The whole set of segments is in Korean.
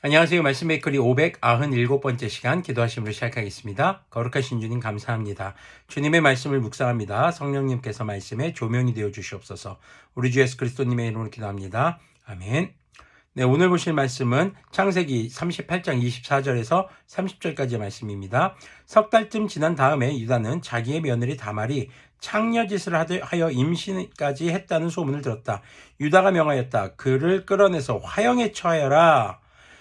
안녕하세요. 말씀 메이커리 597번째 시간 기도하심으로 시작하겠습니다. 거룩하신 주님 감사합니다. 주님의 말씀을 묵상합니다. 성령님께서 말씀에 조명이 되어 주시옵소서. 우리 주 예수 그리스도님의 이름으로 기도합니다. 아멘. 네, 오늘 보실 말씀은 창세기 38장 24절에서 30절까지의 말씀입니다. 석 달쯤 지난 다음에 유다는 자기의 며느리 다말이 창녀짓을 하여 임신까지 했다는 소문을 들었다. 유다가 명하였다. 그를 끌어내서 화형에 처하여라.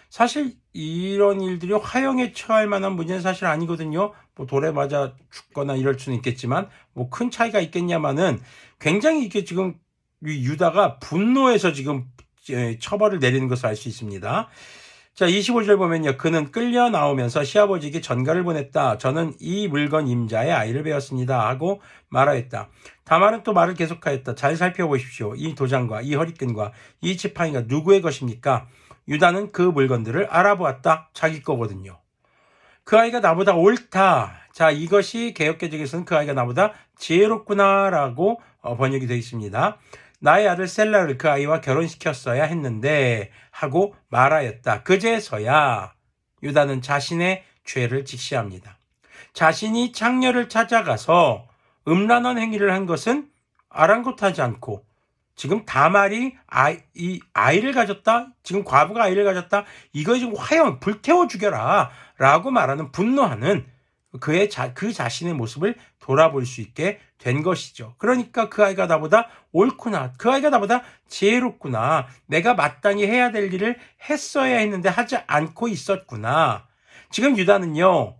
사실 이런 일들이 화형에 처할 만한 문제는 사실 아니거든요. 뭐 돌에 맞아 죽거나 이럴 수는 있겠지만 뭐 큰 차이가 있겠냐마는 굉장히 이게 지금 유다가 분노해서 지금 처벌을 내리는 것을 알 수 있습니다. 자, 25절 보면요. 그는 끌려 나오면서 시아버지에게 전가를 보냈다. 저는 이 물건 임자의 아이를 배웠습니다. 하고 말하였다. 다말은 또 말을 계속하였다. 잘 살펴보십시오. 이 도장과 이 허리끈과 이 지팡이가 누구의 것입니까? 유다는 그 물건들을 알아보았다. 자기 거거든요. 그 아이가 나보다 옳다. 자, 이것이 개역개정에서는 그 아이가 나보다 지혜롭구나라고 번역이 되어 있습니다. 나의 아들 셀라를 그 아이와 결혼시켰어야 했는데 하고 말하였다. 그제서야 유다는 자신의 죄를 직시합니다. 자신이 창녀를 찾아가서 음란한 행위를 한 것은 아랑곳하지 않고 지금 다말이 이 아이를 가졌다. 지금 과부가 아이를 가졌다. 이거 지금 화형 불태워 죽여라 라고 말하는 분노하는 그 자신의 모습을 돌아볼 수 있게 된 것이죠. 그러니까 그 아이가 나보다 옳구나. 그 아이가 나보다 지혜롭구나. 내가 마땅히 해야 될 일을 했어야 했는데 하지 않고 있었구나. 지금 유다는요.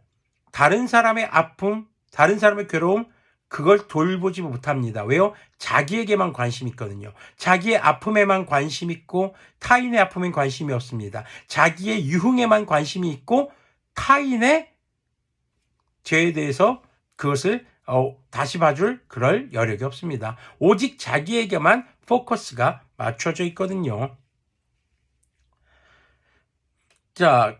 다른 사람의 아픔, 다른 사람의 괴로움 그걸 돌보지 못합니다. 왜요? 자기에게만 관심 있거든요. 자기의 아픔에만 관심 있고 타인의 아픔엔 관심이 없습니다. 자기의 유흥에만 관심이 있고 타인의 죄에 대해서 그것을 다시 봐줄 그럴 여력이 없습니다. 오직 자기에게만 포커스가 맞춰져 있거든요. 자,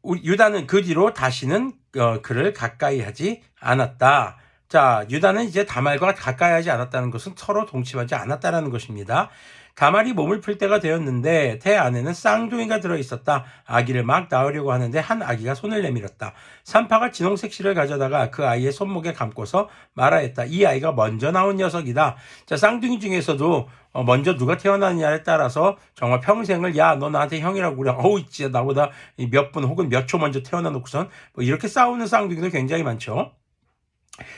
유다는 그 뒤로 다시는 그를 가까이 하지 않았다. 자, 유다는 이제 다말과 가까이 하지 않았다는 것은 서로 동침하지 않았다는 것입니다. 다말이 몸을 풀 때가 되었는데 태 안에는 쌍둥이가 들어있었다. 아기를 막 낳으려고 하는데 한 아기가 손을 내밀었다. 산파가 진홍색 실을 가져다가 그 아이의 손목에 감고서 말하였다. 이 아이가 먼저 나온 녀석이다. 자, 쌍둥이 중에서도 먼저 누가 태어나느냐에 따라서 정말 평생을 야, 너 나한테 형이라고 그래. 어우, 진짜 나보다 몇 분 혹은 몇 초 먼저 태어나 놓고선 뭐 이렇게 싸우는 쌍둥이도 굉장히 많죠.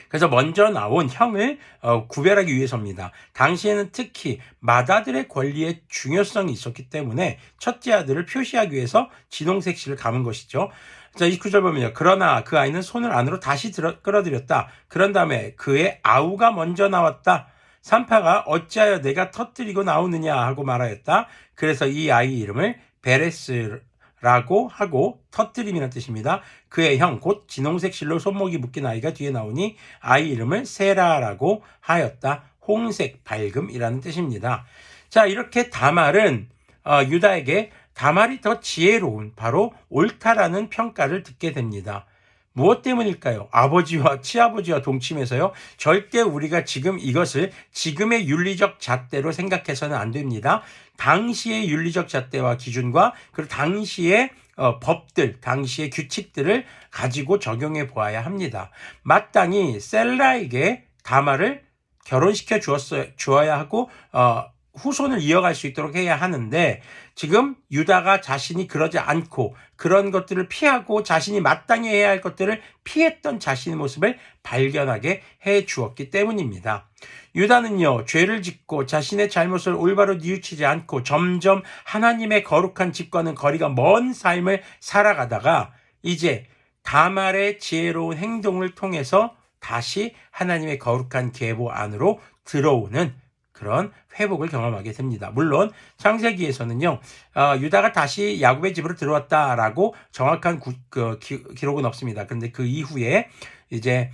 그래서 먼저 나온 형을 구별하기 위해서입니다. 당시에는 특히 맏아들의 권리의 중요성이 있었기 때문에 첫째 아들을 표시하기 위해서 진홍색 실을 감은 것이죠. 자, 29절 보면요. 그러나 그 아이는 손을 안으로 다시 끌어들였다. 그런 다음에 그의 아우가 먼저 나왔다. 산파가 어찌하여 내가 터뜨리고 나오느냐 하고 말하였다. 그래서 이 아이 이름을 베레스라고 하고 터뜨림이라는 뜻입니다. 그의 형 곧 진홍색 실로 손목이 묶인 아이가 뒤에 나오니 아이 이름을 세라라고 하였다. 홍색 밝음이라는 뜻입니다. 자, 이렇게 다말은 유다에게 다말이 더 지혜로운 바로 옳다라는 평가를 듣게 됩니다. 무엇 때문일까요? 아버지와 친아버지와 동침해서요. 절대 우리가 지금 이것을 지금의 윤리적 잣대로 생각해서는 안 됩니다. 당시의 윤리적 잣대와 기준과 그리고 당시의 법들, 당시의 규칙들을 가지고 적용해 보아야 합니다. 마땅히 셀라에게 다말을 결혼시켜 주어야 하고 후손을 이어갈 수 있도록 해야 하는데 지금 유다가 자신이 그러지 않고 그런 것들을 피하고 자신이 마땅히 해야 할 것들을 피했던 자신의 모습을 발견하게 해 주었기 때문입니다. 유다는요, 죄를 짓고 자신의 잘못을 올바로 뉘우치지 않고 점점 하나님의 거룩한 집과는 거리가 먼 삶을 살아가다가 이제 다말의 지혜로운 행동을 통해서 다시 하나님의 거룩한 계보 안으로 들어오는 그런 회복을 경험하게 됩니다. 물론 창세기에서는요, 유다가 다시 야곱의 집으로 들어왔다라고 정확한 기록은 없습니다. 그런데 그 이후에 이제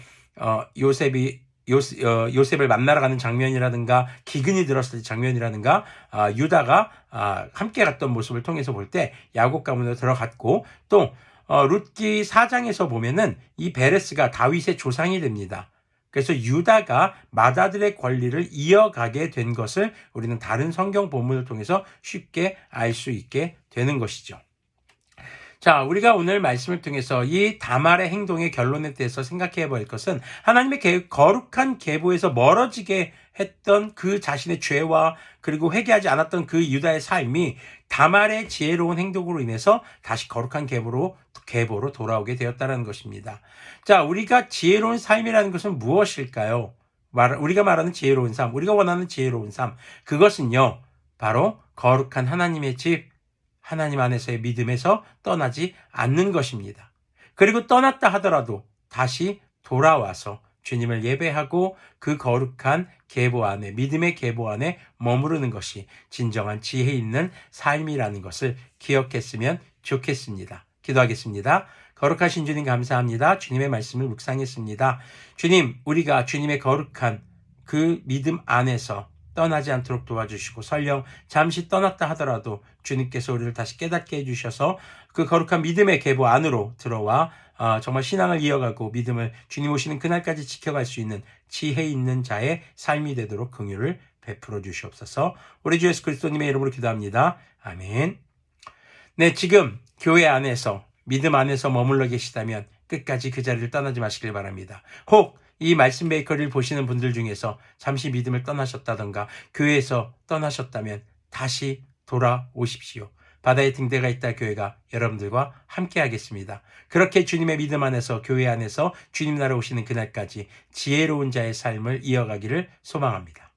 요셉을 만나러 가는 장면이라든가 기근이 들었을 때 장면이라든가 유다가 함께 갔던 모습을 통해서 볼 때 야곱 가문으로 들어갔고 또 룻기 4장에서 보면은 이 베레스가 다윗의 조상이 됩니다. 그래서 유다가 맏아들의 권리를 이어가게 된 것을 우리는 다른 성경 본문을 통해서 쉽게 알 수 있게 되는 것이죠. 자, 우리가 오늘 말씀을 통해서 이 다말의 행동의 결론에 대해서 생각해 볼 것은 하나님의 거룩한 계보에서 멀어지게 했던 그 자신의 죄와 그리고 회개하지 않았던 그 유다의 삶이 다말의 지혜로운 행동으로 인해서 다시 거룩한 계보로 돌아오게 되었다는 것입니다. 자, 우리가 지혜로운 삶이라는 것은 무엇일까요? 우리가 말하는 지혜로운 삶, 우리가 원하는 지혜로운 삶, 그것은요, 바로 거룩한 하나님의 집, 하나님 안에서의 믿음에서 떠나지 않는 것입니다. 그리고 떠났다 하더라도 다시 돌아와서 주님을 예배하고 그 거룩한 계보 안에, 믿음의 계보 안에 머무르는 것이 진정한 지혜 있는 삶이라는 것을 기억했으면 좋겠습니다. 기도하겠습니다. 거룩하신 주님 감사합니다. 주님의 말씀을 묵상했습니다. 주님, 우리가 주님의 거룩한 그 믿음 안에서 떠나지 않도록 도와주시고 설령 잠시 떠났다 하더라도 주님께서 우리를 다시 깨닫게 해주셔서 그 거룩한 믿음의 계보 안으로 들어와 정말 신앙을 이어가고 믿음을 주님 오시는 그날까지 지켜갈 수 있는 지혜 있는 자의 삶이 되도록 긍휼을 베풀어 주시옵소서. 우리 주 예수 그리스도님의 이름으로 기도합니다. 아멘. 네, 지금 교회 안에서 믿음 안에서 머물러 계시다면 끝까지 그 자리를 떠나지 마시길 바랍니다. 혹 이 말씀 베이커리를 보시는 분들 중에서 잠시 믿음을 떠나셨다던가 교회에서 떠나셨다면 다시 돌아오십시오. 바다의 등대가 있다 교회가 여러분들과 함께 하겠습니다. 그렇게 주님의 믿음 안에서 교회 안에서 주님 나라 오시는 그날까지 지혜로운 자의 삶을 이어가기를 소망합니다.